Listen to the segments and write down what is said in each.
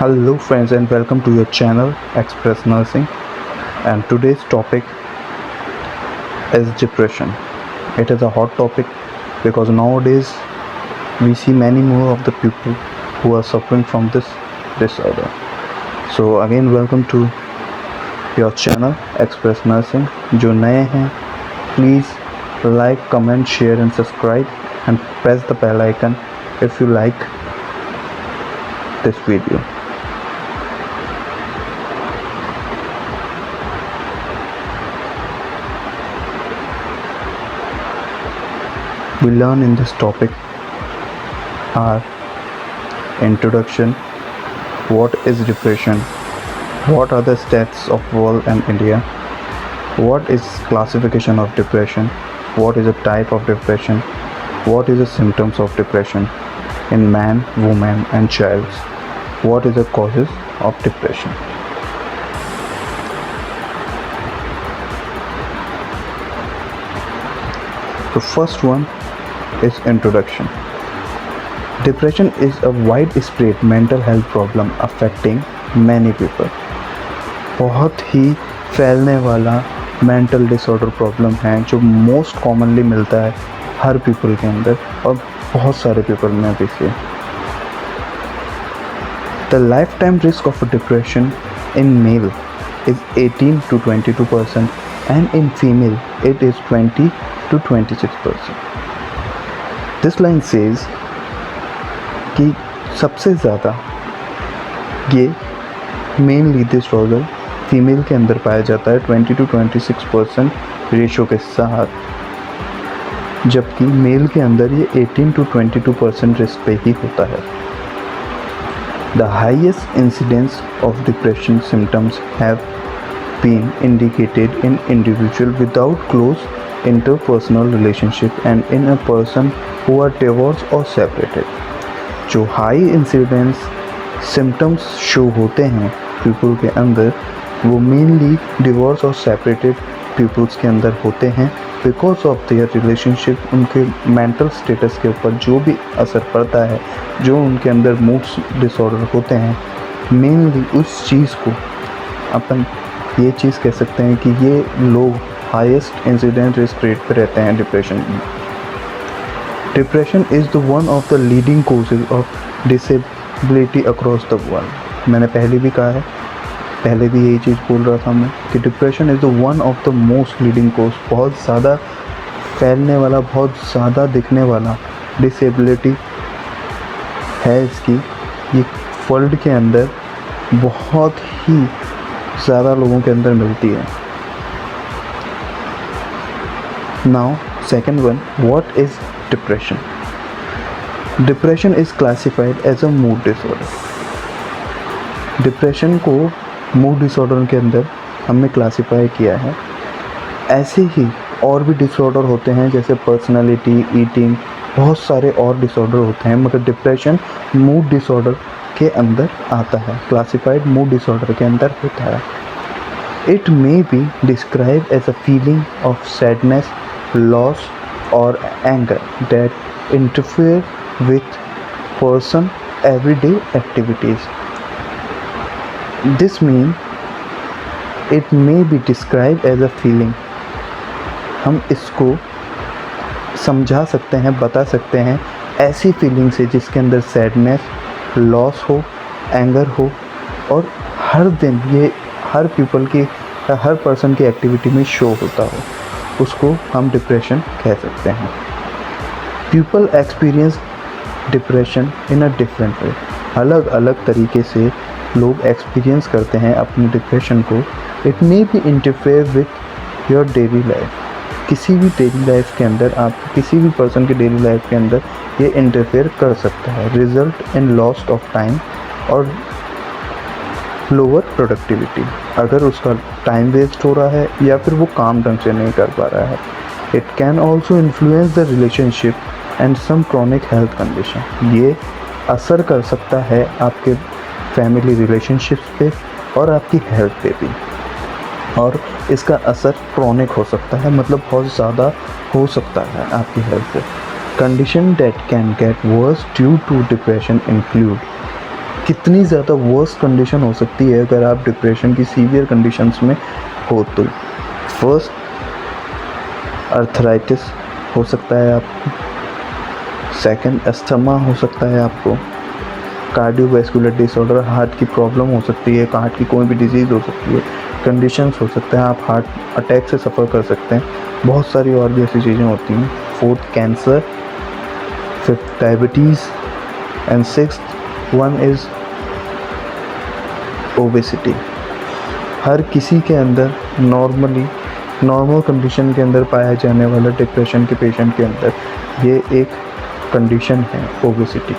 Hello friends and welcome to your channel Express Nursing, and today's topic is depression. It is a hot topic because nowadays we see many more of the people who are suffering from this disorder. So again welcome to your channel Express Nursing. जो नए हैं please like, comment, share and subscribe and press the bell icon if you like this video. We learn in this topic are introduction, what is depression, what are the stats of world and India, what is classification of depression, what is a type of depression, what is the symptoms of depression in man, woman and child, what is the causes of depression. The first one is introduction. Depression is a widespread mental health problem affecting many people. बहुत ही फैलने वाला mental disorder problem है जो most commonly मिलता है her people के अंदर और बहुत सारे पीपल में भी से. The lifetime risk of depression in male is 18 to 22% and in female it is 20 to 26%. This line says कि सबसे ज़्यादा ये मेनली डिसऑर्डर फीमेल के अंदर पाया जाता है 20 to 26% रेशो के साथ, जबकि मेल के अंदर ये 18 to 22% रिस्क पे ही होता है. The highest incidence of depression symptoms have been indicated in individual without close interpersonal relationship and in a person who are divorced or separated. जो हाई इंसिडेंस सिम्टम्स शो होते हैं people के अंदर वो mainly divorce और separated peoples के अंदर होते हैं बिकॉज ऑफ देयर रिलेशनशिप. उनके मेंटल स्टेटस के ऊपर जो भी असर पड़ता है, जो उनके अंदर मूड्स डिसऑर्डर होते हैं, मेनली उस चीज़ को अपन ये चीज़ कह सकते हैं कि ये लोग हाईएस्ट इंसिडेंट रिस्क रेट पे रहते हैं डिप्रेशन में. Depression is the one of the leading causes of disability across the world. मैंने पहले भी कहा है, पहले भी यही चीज़ बोल रहा था मैं कि depression is the one of the most leading cause. बहुत ज़्यादा फैलने वाला, बहुत ज़्यादा दिखने वाला डिसेबिलिटी है इसकी. ये वर्ल्ड के अंदर बहुत ही ज़्यादा लोगों के अंदर मिलती है. Now second one, what is depression. Depression is classified as a mood disorder. Depression को मूड डिसऑर्डर के अंदर हमने क्लासीफाई किया है. ऐसे ही और भी डिसऑर्डर होते हैं जैसे पर्सनालिटी, ईटिंग, बहुत सारे और डिसऑर्डर होते हैं, मगर डिप्रेशन मूड डिसऑर्डर के अंदर आता है, क्लासिफाइड मूड डिसऑर्डर के अंदर होता है. It may be describe as a feeling of sadness, loss or anger that interfere with person everyday activities. This means it may be described as a feeling. हम इसको समझा सकते हैं, बता सकते हैं ऐसी फीलिंग से जिसके अंदर सैडनेस, लॉस हो, एंगर हो और हर दिन ये हर पीपल की, हर पर्सन की एक्टिविटी में शो होता हो, उसको हम डिप्रेशन कह सकते हैं. People experience depression in a different way. अलग अलग तरीके से लोग एक्सपीरियंस करते हैं अपनी डिप्रेशन को. It may B interfere with your daily life. किसी भी डेली लाइफ के अंदर, आप किसी भी पर्सन की डेली लाइफ के अंदर ये इंटरफेयर कर सकता है. Result in loss of time और लोअर प्रोडक्टिविटी. अगर उसका टाइम वेस्ट हो रहा है या फिर वो काम ढंग से नहीं कर पा रहा है. It can also influence the relationship and some chronic health condition. ये असर कर सकता है आपके फैमिली रिलेशनशिप्स पे और आपकी हेल्थ पे भी, और इसका असर क्रॉनिक हो सकता है, मतलब बहुत ज़्यादा हो सकता है आपकी हेल्थ पे. Condition that can get worse due to depression include. कितनी ज़्यादा वर्स्ट कंडीशन हो सकती है अगर आप डिप्रेशन की सीवियर कंडीशंस में हो तो। फर्स्ट, अर्थराइटिस हो सकता है आपको। सेकंड, अस्थमा हो सकता है आपको। कार्डियोवैस्कुलर डिसऑर्डर, हार्ट की प्रॉब्लम हो सकती है, हार्ट की कोई भी डिजीज़ हो सकती है, कंडीशंस हो सकते हैं, आप हार्ट अटैक से सफ़र कर सकते हैं, बहुत सारी और भी ऐसी चीज़ें होती हैं। Fourth, cancer. Fifth, diabetes. And sixth one is obesity. हर किसी के अंदर नॉर्मल कंडीशन के अंदर पाया जाने वाला डिप्रेशन के पेशेंट के अंदर ये एक कंडीशन है, obesity.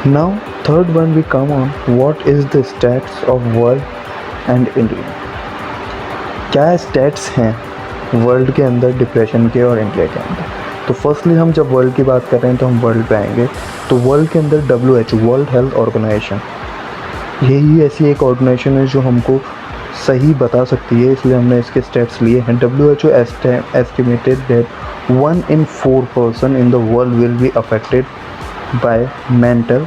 Now, third one we come on, what is the stats of world and India? क्या स्टैट्स हैं वर्ल्ड के अंदर डिप्रेशन के और इंडिया के अंदर? तो फर्स्टली हम जब वर्ल्ड की बात कर रहे हैं तो हम वर्ल्ड पे आएंगे। तो वर्ल्ड के अंदर WHO, वर्ल्ड हेल्थ ऑर्गेनाइजेशन, यही ऐसी एक ऑर्गेनाइजेशन है जो हमको सही बता सकती है, इसलिए हमने इसके स्टेट्स लिए हैं। WHO estimated that 1 in 4 person in the world will be affected by mental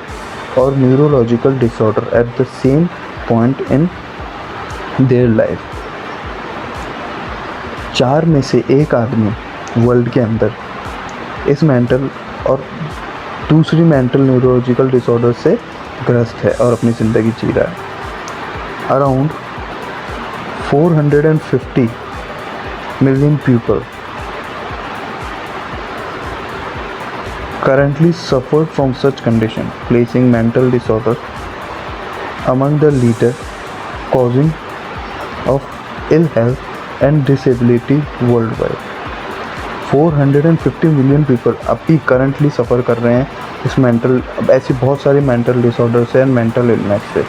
or neurological disorder at the same point in their life। 4 में से एक आदमी वर्ल्ड के अंदर इस मेंटल और दूसरी मेंटल न्यूरोलॉजिकल डिसऑर्डर से ग्रस्त है और अपनी ज़िंदगी जी रहा है। Around 450 million people currently suffer from such condition, placing mental disorder among the leader causing of ill health and disability worldwide। 450 million people अभी करंटली सफ़र कर रहे हैं इस मेंटल, ऐसी बहुत सारी मेंटल डिसऑर्डर से एंड मेंटल इलनेस से।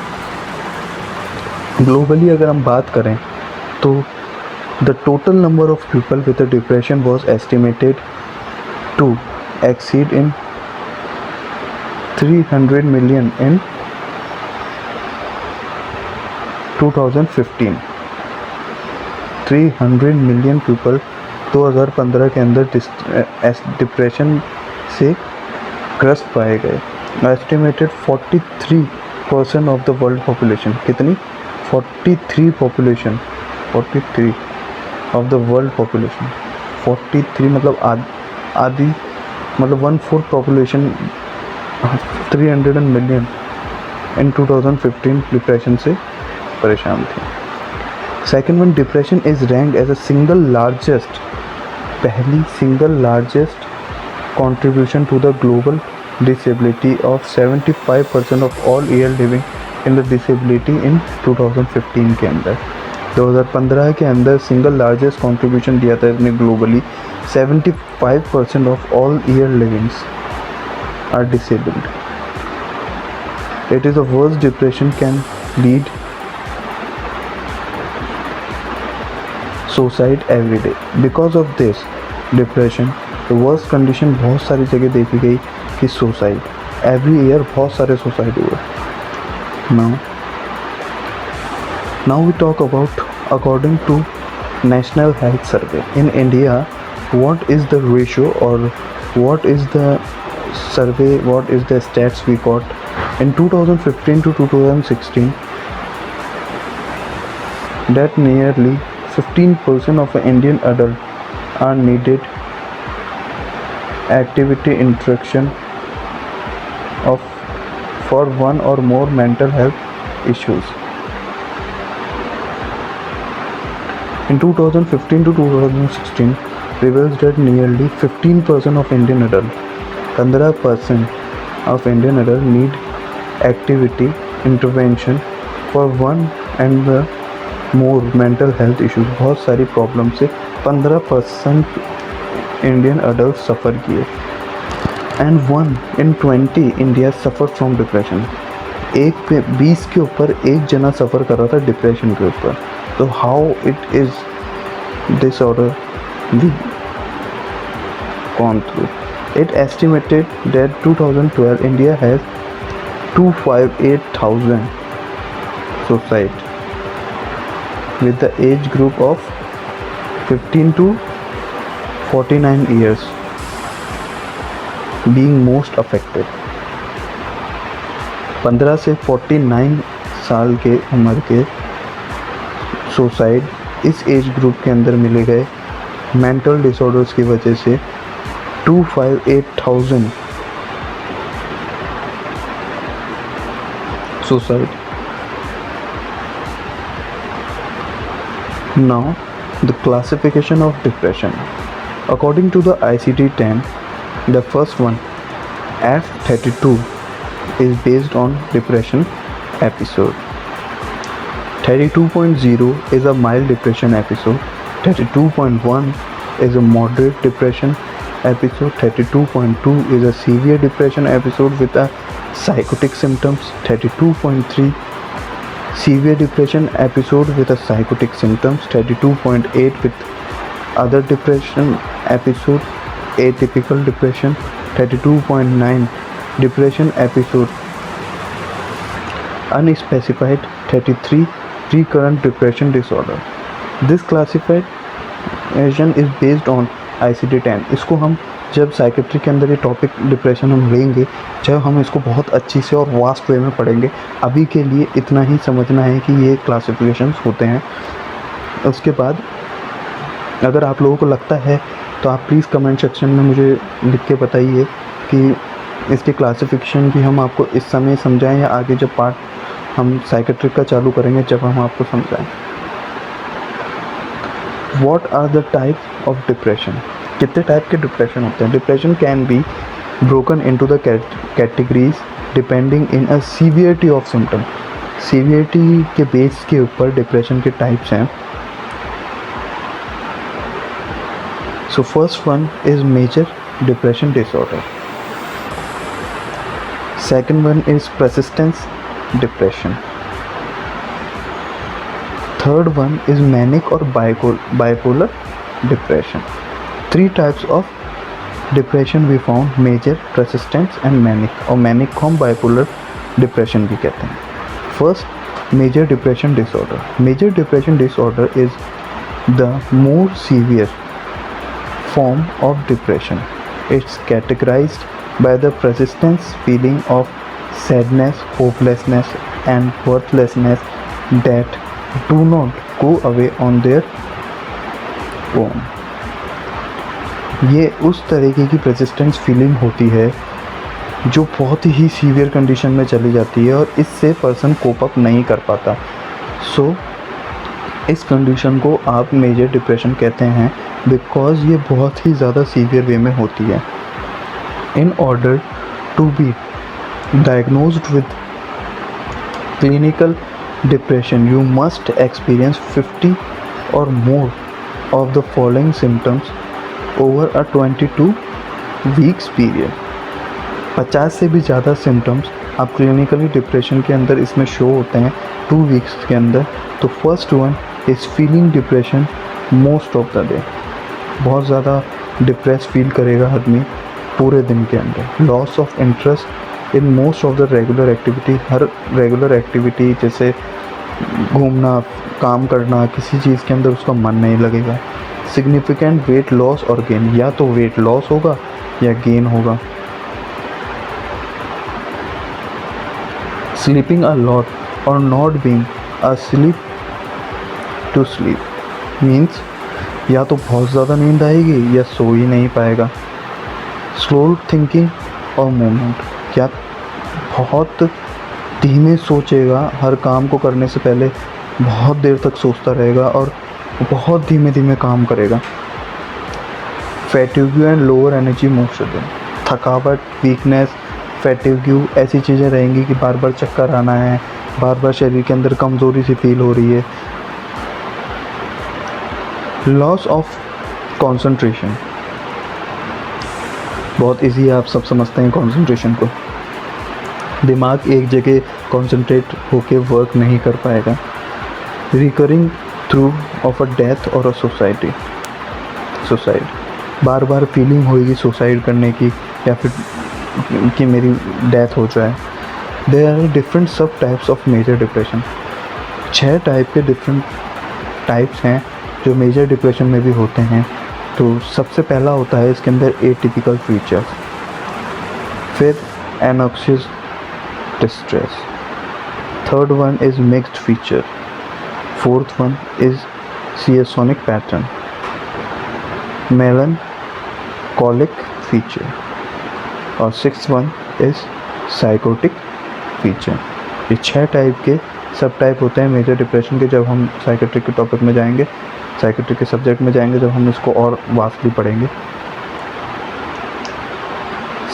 ग्लोबली अगर हम बात करें तो the total number of people with depression was estimated to exceed in 300 million in 2015। 300 million people 2015 के अंदर डिप्रेशन से ग्रस्त पाए गए। Estimated 43% of the world population, कितनी? 43 ऑफ द वर्ल्ड पॉपुलेशन। 43 मतलब आधी, मतलब 1/4 पॉपुलेशन 300 मिलियन इन 2015 डिप्रेशन से परेशान थी। Second one, depression is ranked as a पहली single largest contribution to the global disability of 75% of all year living in the disability in 2015 के अंदर। 2015 के अंदर सिंगल लार्जेस्ट कंट्रीब्यूशन दिया था इसने globally. 75% of all year livings are disabled. It is a worse depression can lead suicide every day. Because of this depression, the worst condition बहुत सारी जगह देखी गई कि सुसाइड, every year बहुत सारे सुसाइड हुए। Now we talk about, according to National Health Survey in India, what is the ratio or what is the survey, what is the stats we got in 2015 to 2016, that nearly 15% of Indian adults are needed activity interaction of for one or more mental health issues। In 2015 to 2016 reveals that nearly 15% of Indian adults, 15% of Indian adults need activity intervention for one and the more mental health issues। बहुत सारी problem से 15% Indian adult सफ़र किए। And 1 in 20 India suffer from depression. 1 पे 20 के ऊपर एक जना सफ़र कर रहा था डिप्रेशन के ऊपर। तो how it is disorder we gone through। It estimated that 2012 India has 258,000 suicide with the age group of 15 to 49 years। being most affected. 15 से 49 साल के उम्र के सुसाइड इस एज ग्रुप के अंदर मिले गए मेंटल डिसऑर्डर्स की वजह से 258,000 suicide. Now, the classification of depression. According to the ICD-10, the first one, F32, is based on depression episode. 32.0 is a mild depression episode. 32.1 is a moderate depression episode. 32.2 is a severe depression episode with a psychotic symptoms. 32.3 severe depression episode with a psychotic symptoms. 32.8 with other depression episode, atypical depression. 32.9 depression episode unspecified. 33 recurrent depression disorder. This classification is based on ICD-10. इसको हम जब psychiatry के अंदर ये topic depression हम लेंगे, जब हम इसको बहुत अच्छी से और वास्ट वे में पढ़ेंगे, अभी के लिए इतना ही समझना है कि ये क्लासिफिकेशंस होते हैं. उसके बाद अगर आप लोगों को लगता है तो आप प्लीज़ कमेंट सेक्शन में मुझे लिख के बताइए कि इसके क्लासिफिकेशन भी हम आपको इस समय समझाएं या आगे जब पार्ट हम साइकेट्रिक का चालू करेंगे जब हम आपको समझाएं. What are the types of depression? कितने टाइप के डिप्रेशन होते हैं? Depression can be broken into the categories depending in a severity of symptom. Severity के बेस के ऊपर डिप्रेशन के टाइप्स हैं. So first one is major depression disorder. Second one is persistence depression. Third one is manic or bipolar depression. 3 types of depression we found: major, persistent and manic, और manic को हम bipolar depression भी कहते हैं. First, major depression disorder. Major depression disorder is the more severe form of depression. It's categorized by the persistent feeling of sadness, hopelessness and worthlessness that do not go away on their own. ये उस तरीके की persistent feeling होती है जो बहुत ही severe condition में चली जाती है और इससे पर्सन कोप अप नहीं कर पाता. सो इस कंडीशन को आप मेजर डिप्रेशन कहते हैं बिकॉज ये बहुत ही ज़्यादा सीवियर वे में होती है. In order to be diagnosed with clinical depression, you must experience 50 or more of the following symptoms over a 22 weeks period. 50 से भी ज़्यादा सिम्टम्स आप क्लिनिकली डिप्रेशन के अंदर इसमें शो होते हैं 2 वीक्स के अंदर. तो first one is feeling depression most of the day. बहुत ज़्यादा डिप्रेस फील करेगा आदमी पूरे दिन के अंदर. Loss of interest in most of the regular activity. Her regular activity जैसे घूमना, काम करना, किसी चीज़ के अंदर उसका मन नहीं लगेगा. सिग्निफिकेंट वेट लॉस और गेन. या तो वेट लॉस होगा या गेन होगा. स्लीपिंग अ लॉट और not being asleep to sleep means या तो बहुत ज़्यादा नींद आएगी या सो ही नहीं पाएगा. स्लो थिंकिंग और मूवमेंट. क्या बहुत धीमे सोचेगा, हर काम को करने से पहले बहुत देर तक सोचता रहेगा और बहुत धीमे धीमे काम करेगा. Fatigue and lower energy most of दिन. थकावट, वीकनेस, फैटिग्यू ऐसी चीज़ें रहेंगी कि बार बार चक्कर आना है, बार बार शरीर के अंदर कमज़ोरी सी फील हो रही है. Loss of concentration. बहुत इजी है, आप सब समझते हैं कंसंट्रेशन को. दिमाग एक जगह कंसंट्रेट होके वर्क नहीं कर पाएगा. Recurring through of a death और अ सुसाइड. बार बार फीलिंग होगी सुसाइड करने की या फिर कि मेरी डेथ हो जाए. देयर आर डिफरेंट सब types of major depression. 6 type के डिफरेंट टाइप्स हैं जो मेजर डिप्रेशन में भी होते हैं. तो सबसे पहला होता है इसके अंदर एटिपिकल फीचर्स. फिर anxious distress. Third one is mixed feature. Fourth one is seasonal pattern, melancholic feature, और six one is psychotic feature. ये 6 टाइप के सब टाइप होते हैं मेजर डिप्रेशन के। जब हम साइकेट्रिक के टॉपिक में जाएंगे, साइकेट्रिक के सब्जेक्ट में जाएंगे, जब हम इसको और वास्टली पढ़ेंगे।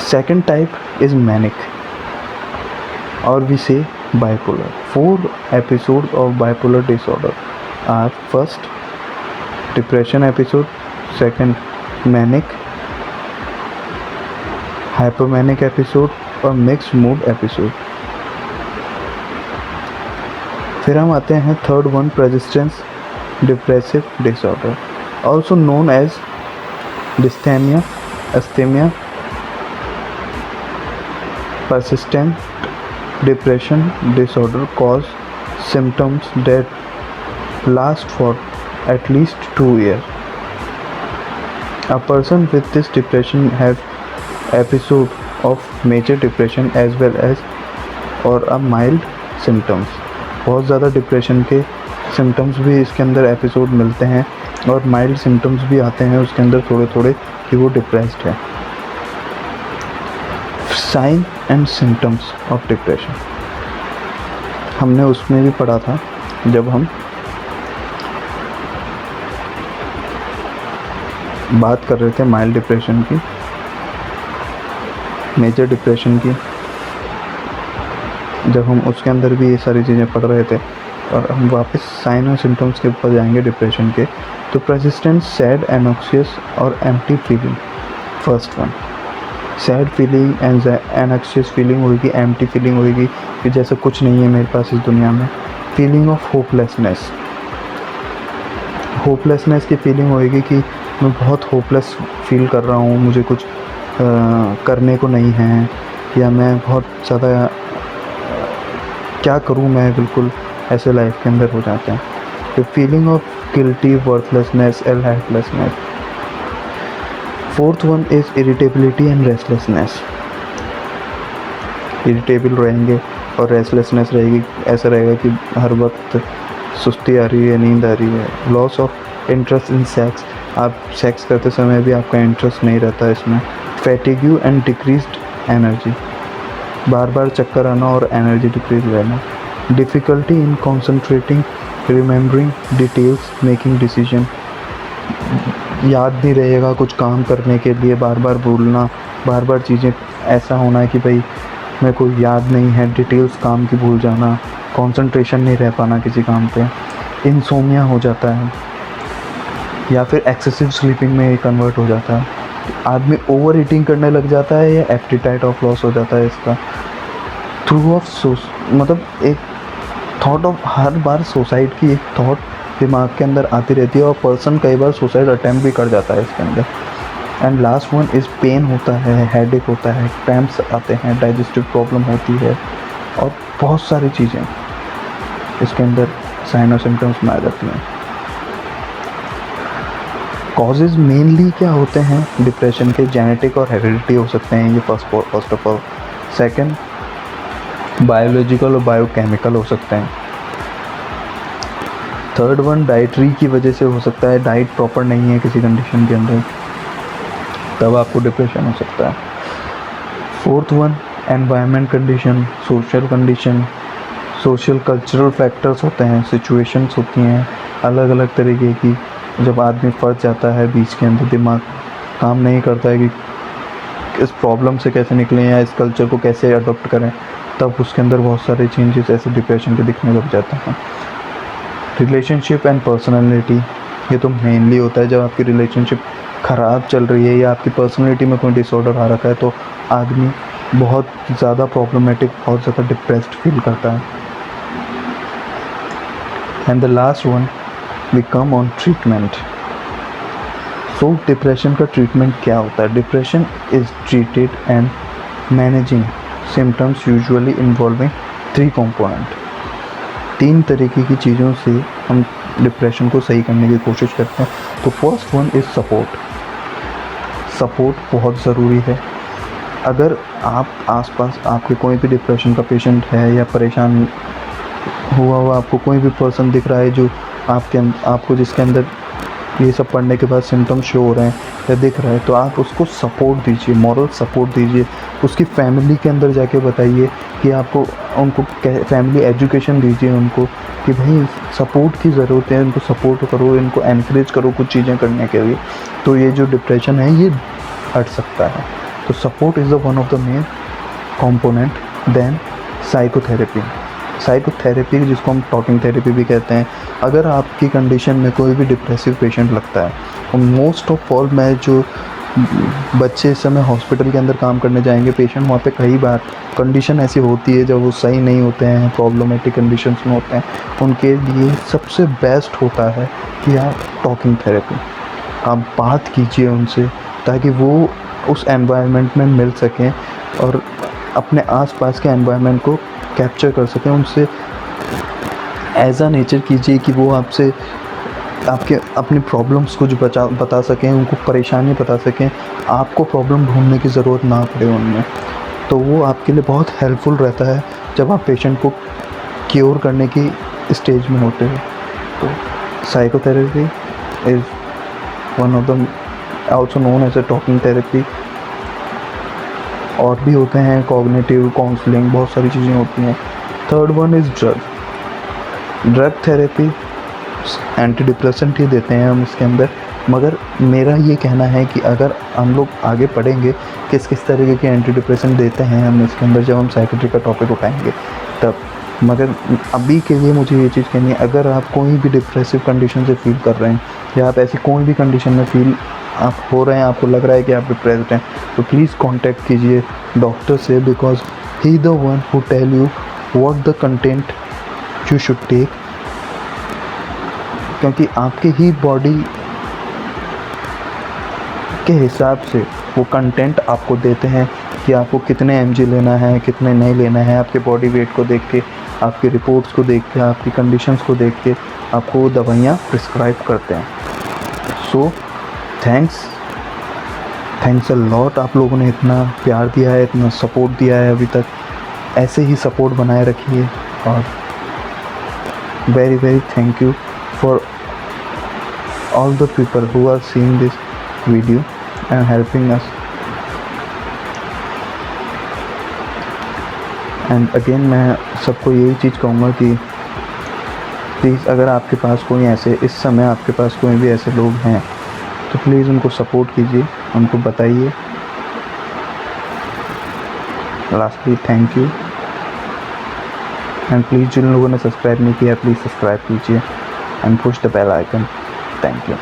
सेकेंड टाइप इज मैनिक, और वी से bipolar. 4 episodes of bipolar disorder are: first, depression episode; second, manic, hypomanic episode और mixed mood episode. फिर हम आते हैं third one, persistent depressive disorder, also known as dysthymia, asthenia, persistent depression disorder cause symptoms that last for at least 2 years. A person with this depression have episode of major depression as well as or a mild symptoms. बहुत ज़्यादा depression के symptoms भी इसके अंदर episode मिलते हैं और mild symptoms भी आते हैं उसके अंदर थोड़े थोड़े कि वो डिप्रेस्ड है। Sign and symptoms of depression हमने उसमें भी पढ़ा था जब हम बात कर रहे थे माइल्ड डिप्रेशन की, मेजर डिप्रेशन की, जब हम उसके अंदर भी ये सारी चीज़ें पढ़ रहे थे। और हम वापस साइन और सिम्टम्स के ऊपर जाएंगे डिप्रेशन के। तो परसिस्टेंट सैड, एनोक्सियस और empty feeling. First one, sad feeling, anxious feeling होगी, एम्प्टी फीलिंग होगी कि जैसे कुछ नहीं है मेरे पास इस दुनिया में। फीलिंग ऑफ होपलेसनेस, होपलेसनेस की फीलिंग होगी कि मैं बहुत होपलेस फील कर रहा हूँ, मुझे कुछ करने को नहीं है, या मैं बहुत ज़्यादा क्या करूँ मैं, बिल्कुल ऐसे लाइफ के अंदर हो जाते हैं। तो feeling of guilty, worthlessness and helplessness. Fourth one is irritability and restlessness. Irritable रहेंगे और रेस्टलेसनेस रहेगी, ऐसा रहेगा कि हर वक्त सुस्ती आ रही है, नींद आ रही है। Loss of interest in sex, आप सेक्स करते समय भी आपका इंटरेस्ट नहीं रहता इसमें। फैटिग्यू एंड डिक्रीज्ड एनर्जी, बार बार चक्कर आना और एनर्जी डिक्रीज रहना। Difficulty in concentrating, remembering details, making decision, याद नहीं रहेगा कुछ काम करने के लिए, बार बार भूलना, बार बार चीज़ें ऐसा होना है कि भाई मेरे को याद नहीं है, डिटेल्स काम की भूल जाना, कंसंट्रेशन नहीं रह पाना किसी काम पे। इंसोमिया हो जाता है या फिर एक्सेसिव स्लीपिंग में कन्वर्ट हो जाता है। आदमी ओवर ईटिंग करने लग जाता है या एप्टीटाइट ऑफ लॉस हो जाता है इसका। थ्रू ऑफ मतलब एक thought of, her bar suicide की एक थॉट दिमाग के अंदर आती रहती है और पर्सन कई बार सुसाइड अटैम्प्ट भी कर जाता है इसके अंदर। And last one is pain होता है, हेडेक होता है, क्रैम्प्स आते हैं, डाइजेस्टिव प्रॉब्लम होती है और बहुत सारी चीज़ें इसके अंदर साइन और सिम्टम्स में आ जाती हैं। कॉजेज़ मेनली क्या होते हैं डिप्रेशन के? जेनेटिक और हेरिडिटी हो सकते हैं ये first of all. Second, biological और बायोकेमिकल हो सकते हैं। थर्ड वन, डाइटरी की वजह से हो सकता है, डाइट प्रॉपर नहीं है किसी कंडीशन के अंदर, तब आपको डिप्रेशन हो सकता है। Fourth one, environment condition, social condition, social cultural factors होते हैं, सिचुएशंस होती हैं अलग अलग तरीके की। जब आदमी फंस जाता है बीच के अंदर, दिमाग काम नहीं करता है कि इस प्रॉब्लम से कैसे निकलें या इस कल्चर को कैसे अडॉप्ट करें, तब उसके अंदर बहुत सारे चेंजेस ऐसे डिप्रेशन के दिखने लग जाते हैं। रिलेशनशिप एंड पर्सनालिटी, ये तो मेनली होता है जब आपकी रिलेशनशिप ख़राब चल रही है या आपकी पर्सनालिटी में कोई डिसऑर्डर आ रखा है तो आदमी बहुत ज़्यादा प्रॉब्लमेटिक, बहुत ज़्यादा डिप्रेस्ड फील करता है। And the last one, we come on treatment. So depression का ट्रीटमेंट क्या होता है? Depression is treated and managing symptoms usually involving 3 component. 3 तरीके की चीज़ों से हम डिप्रेशन को सही करने की कोशिश करते हैं। तो first one is support. Support बहुत ज़रूरी है। अगर आप आसपास आपके कोई भी डिप्रेशन का पेशेंट है या परेशान हुआ आपको कोई भी पर्सन दिख रहा है जो आपको जिसके अंदर ये सब पढ़ने के बाद सिम्टम्स शो हो रहे हैं या दिख रहा है, तो आप उसको सपोर्ट दीजिए, मॉरल सपोर्ट दीजिए। उसकी फैमिली के अंदर जाके बताइए कि आपको उनको फैमिली एजुकेशन दीजिए उनको कि भाई सपोर्ट की ज़रूरत है, इनको सपोर्ट करो, इनको एनकरेज करो कुछ चीज़ें करने के लिए, तो ये जो डिप्रेशन है ये हट सकता है। तो support is the one of the main component. Then psychotherapy जिसको हम टॉकिंग थेरेपी भी कहते हैं। अगर आपकी कंडीशन में कोई भी डिप्रेसिव पेशेंट लगता है, और मोस्ट ऑफ ऑल मैं जो बच्चे इस समय हॉस्पिटल के अंदर काम करने जाएंगे, पेशेंट वहाँ पे कई बार कंडीशन ऐसी होती है जब वो सही नहीं होते हैं, प्रॉब्लमेटिक कंडीशंस में होते हैं, उनके लिए सबसे बेस्ट होता है कि आप टॉकिंग थेरेपी, आप बात कीजिए उनसे ताकि वो उस एनवायरनमेंट में मिल सकें और अपने आसपास के एनवायरनमेंट को कैप्चर कर सकें। उनसे एज आ नेचर कीजिए कि वो आपसे आपके अपनी प्रॉब्लम्स कुछ बता सकें, उनको परेशानी बता सकें, आपको प्रॉब्लम ढूंढने की ज़रूरत ना पड़े उनमें। तो वो आपके लिए बहुत हेल्पफुल रहता है जब आप पेशेंट को क्योर करने की स्टेज में होते हो। तो psychotherapy is one of the also known as a talking therapy. और भी होते हैं कॉग्निटिव काउंसलिंग, बहुत सारी चीज़ें होती हैं। Third one is drug therapy. Antidepressant ही देते हैं हम इसके अंदर, मगर मेरा ये कहना है कि अगर हम लोग आगे पढ़ेंगे किस किस तरीके के एंटी डिप्रेसेंट देते हैं हम इसके अंदर, जब हम साइकेट्री का टॉपिक उठाएंगे तब। मगर अभी के लिए मुझे ये चीज़ कहनी है, अगर आप कोई भी डिप्रेसिव कंडीशन से फील कर रहे हैं या आप ऐसी कोई भी कंडीशन में फील आप हो रहे हैं, आपको लग रहा है कि आप डिप्रेस्ड हैं, तो प्लीज़ कांटेक्ट कीजिए डॉक्टर से, because he the one who tell you what the content you should take. क्योंकि आपके ही बॉडी के हिसाब से वो कंटेंट आपको देते हैं कि आपको कितने mg लेना है, कितने नहीं लेना है। आपके बॉडी वेट को देख के, आपकी रिपोर्ट्स को देख के, आपकी कंडीशंस को देख के आपको वो दवाइयाँ प्रिस्क्राइब करते हैं। सो थैंक्स अ लॉट, आप लोगों ने इतना प्यार दिया है, इतना सपोर्ट दिया है अभी तक। ऐसे ही सपोर्ट बनाए रखिए और very very thank you for all the people who are seeing this video and helping us. And again मैं सबको यही चीज़ कहूँगा कि प्लीज़ अगर आपके पास कोई ऐसे इस समय आपके पास कोई भी ऐसे लोग हैं तो प्लीज़ उनको सपोर्ट कीजिए, उनको बताइए। Lastly thank you, and please जिन लोगों ने सब्सक्राइब नहीं किया प्लीज़ सब्सक्राइब कीजिए and push the bell icon. Thank you.